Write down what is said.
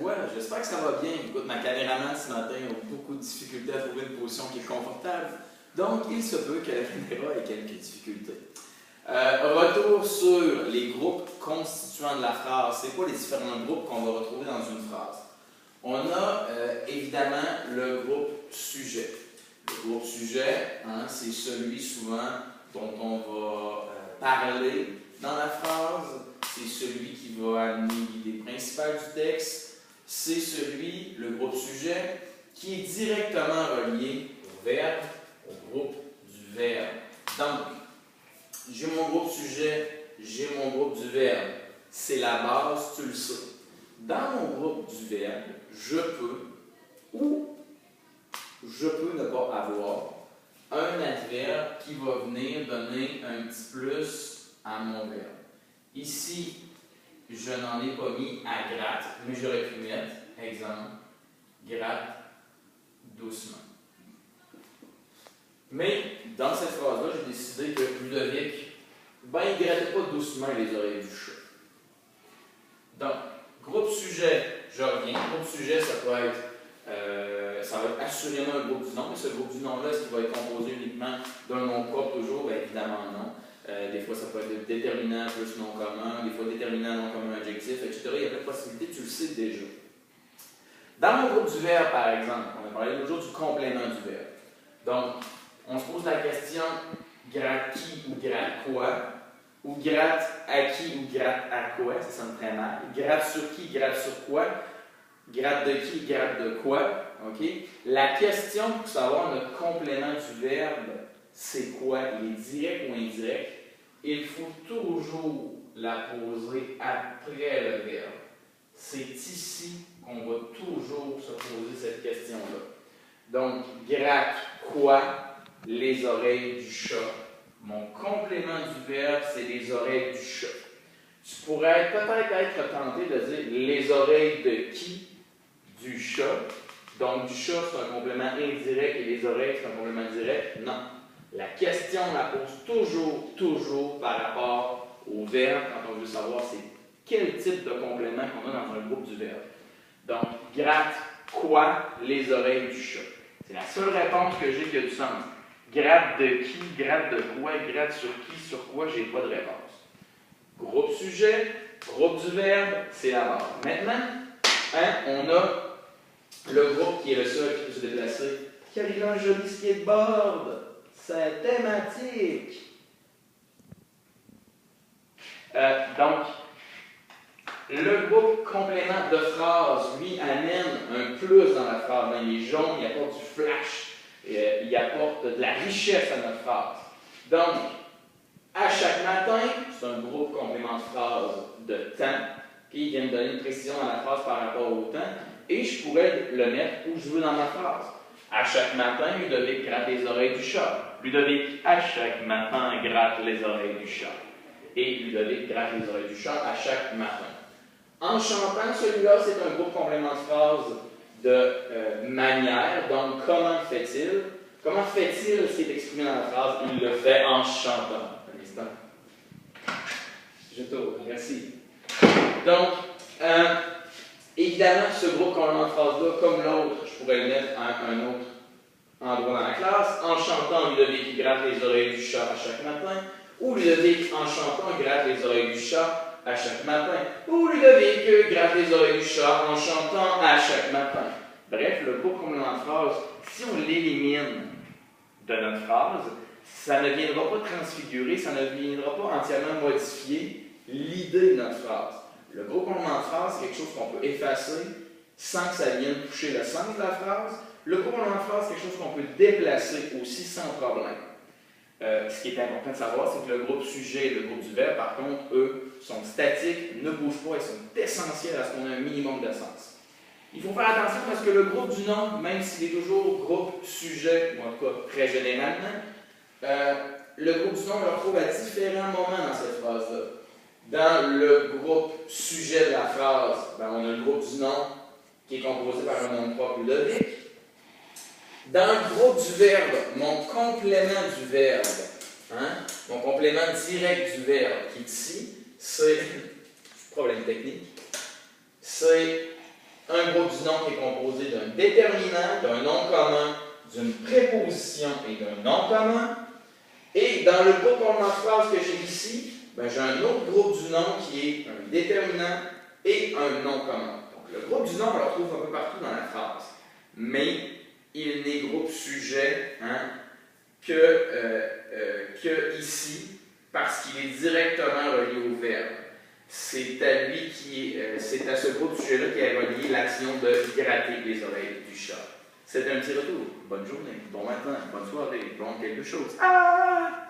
voix, j'espère que ça va bien. Écoute, ma caméraman ce matin a beaucoup de difficultés à trouver une position qui est confortable. Donc, il se peut que la caméra ait quelques difficultés. Retour sur les groupes constituants de la phrase. C'est quoi les différents groupes qu'on va retrouver dans une phrase? On a évidemment le groupe sujet. Le groupe sujet, hein, c'est celui souvent dont on va parler dans la phrase. C'est celui qui va amener l'idée principale du texte. C'est celui, le groupe sujet, qui est directement relié au verbe, au groupe du verbe. Donc, j'ai mon groupe sujet, j'ai mon groupe du verbe. C'est la base, tu le sais. Dans mon groupe du verbe, je peux ou je peux ne pas avoir un adverbe qui va venir donner un petit plus à mon verbe. Ici, je n'en ai pas mis à gratte, mais j'aurais pu mettre, exemple, gratte doucement. Mais dans cette phrase-là, j'ai décidé que Ludovic, ben, il ne grattait pas doucement les oreilles du chat. Donc, groupe sujet, je reviens. Groupe sujet, ça va être assurément un groupe du nom, mais ce groupe du nom-là, est-ce qu'il va être composé uniquement d'un nom propre toujours? Bien, évidemment non. Des fois, ça peut être déterminant plus nom commun, des fois déterminant, nom commun, adjectif, etc. Il y a plein de possibilités, tu le sais déjà. Dans mon groupe du verbe, par exemple, on a parlé l'autre jour du complément du verbe. Donc, on se pose la question, gratte qui ou gratte quoi? Ou gratte à qui ou gratte à quoi? Ça sonne très mal. Gratte sur qui, gratte sur quoi? Gratte de qui, gratte de quoi? Okay? La question pour savoir notre complément du verbe, c'est quoi? Il est direct ou indirect? Il faut toujours la poser après le verbe. C'est ici qu'on va toujours se poser cette question-là. Donc, gratte quoi? Les oreilles du chat. Mon complément du verbe, c'est les oreilles du chat. Tu pourrais peut-être être tenté de dire les oreilles de qui? Du chat. Donc, du chat, c'est un complément indirect et les oreilles, c'est un complément direct. Non. La question, on la pose toujours par rapport au verbe quand on veut savoir c'est quel type de complément qu'on a dans un groupe du verbe. Donc, gratte quoi? Les oreilles du chat. C'est la seule réponse que j'ai qui a du sens. Gratte de qui? Gratte de quoi? Gratte sur qui? Sur quoi? J'ai pas de réponse. Groupe sujet, groupe du verbe, c'est la base. Maintenant, hein, on a le groupe qui est le seul qui peut se déplacer. Car il a un joli skateboard. C'est thématique. Donc, le groupe complément de phrase, lui, amène un plus dans la phrase. Il est jaune, il apporte du flash, il apporte de la richesse à notre phrase. Donc, à chaque matin, c'est un groupe complément de phrase de temps, puis il vient me donner une précision à la phrase par rapport au temps, et je pourrais le mettre où je veux dans ma phrase. À chaque matin, Ludovic gratte les oreilles du chat. Ludovic, à chaque matin, gratte les oreilles du chat. Et Ludovic gratte les oreilles du chat à chaque matin. En chantant, celui-là, c'est un groupe complément de phrase de manière. Donc, comment fait-il? Comment fait-il ce qui est exprimé dans la phrase? Il le fait en chantant. Un instant. Je tourne. Merci. Donc, évidemment, ce groupe complément de phrase-là, comme l'autre, je pourrais le mettre à un autre endroit dans la classe. En chantant, Ludovic gratte les oreilles du chat à chaque matin. Ou Ludovic, en chantant, gratte les oreilles du chat à chaque matin. Ou Ludovic gratte les oreilles du chat en chantant à chaque matin. Bref, le groupe complément de phrase, si on l'élimine de notre phrase, ça ne viendra pas transfigurer, ça ne viendra pas entièrement modifier l'idée de notre phrase. Le groupe complément de phrase, c'est quelque chose qu'on peut effacer sans que ça vienne toucher le sens de la phrase. Le groupe complément de phrase, c'est quelque chose qu'on peut déplacer aussi sans problème. Ce qui est important de savoir, c'est que le groupe sujet et le groupe du verbe, par contre, eux, sont statiques, ne bougent pas, ils sont essentiels à ce qu'on ait un minimum de sens. Il faut faire attention parce que le groupe du nom, même s'il est toujours groupe sujet, ou en tout cas très généralement, le groupe du nom, on le retrouve à différents moments dans cette phrase-là. Dans le groupe sujet de la phrase, ben, on a le groupe du nom qui est composé par un nom propre Ludovic. Dans le groupe du verbe, mon complément du verbe, hein, mon complément direct du verbe qui est ici, c'est, problème technique, c'est un groupe du nom qui est composé d'un déterminant, d'un nom commun, d'une préposition et d'un nom commun. Et dans le groupe ornement de phrase que j'ai ici, ben, j'ai un autre groupe du nom qui est un déterminant et un nom commun. Donc le groupe du nom, on le retrouve un peu partout dans la phrase. Mais il n'est groupe sujet que ici, parce qu'il est directement relié au verbe. C'est à ce groupe sujet-là qui est relié l'action de gratter les oreilles du chat. C'est un petit retour. Bonne journée, bon matin, bonne soirée, bon quelque chose. Ah!